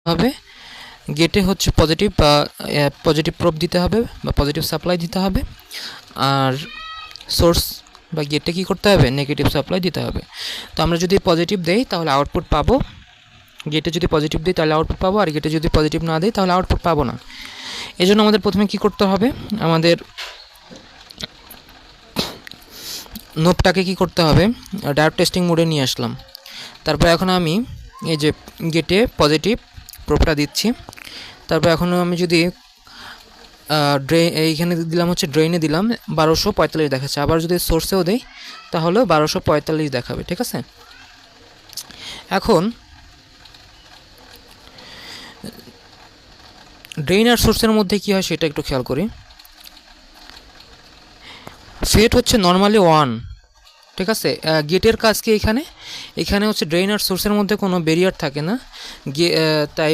হবে গেটে হচ্ছে পজিটিভ বা পজিটিভ প্রোব দিতে হবে বা পজিটিভ সাপ্লাই দিতে হবে, আর সোর্স বা গেটে কী করতে হবে, নেগেটিভ সাপ্লাই দিতে হবে। তো আমরা যদি পজিটিভ দেই তাহলে আউটপুট পাবো, গেটে যদি পজিটিভ দিই তাহলে আউটপুট পাবো, আর গেটে যদি পজিটিভ না দিই তাহলে আউটপুট পাবো না। এই জন্য আমাদের প্রথমে কী করতে হবে, আমাদের নোবটাকে কী করতে হবে, ডায়োড টেস্টিং মোডে নিয়ে আসলাম। তারপর এখন আমি এই যে গেটে পজিটিভ প্রোবটা দিচ্ছি। তারপর এখন আমি যদি এইখানে দিলাম হচ্ছে ড্রেনে দিলাম 1245 দেখাচ্ছে, আবার যদি সোর্সেও দেই তাহলেও 1245 দেখাবে, ঠিক আছে। এখন ড্রেন আর সোর্সের মধ্যে কী হয় সেটা একটু খেয়াল করি। ফেট হচ্ছে নর্মালি 1, ঠিক আছে। গেটের কাজ কি, এখানে হচ্ছে ড্রেন আর সোর্সের মধ্যে কোনো ব্যারিয়ার থাকে না, তাই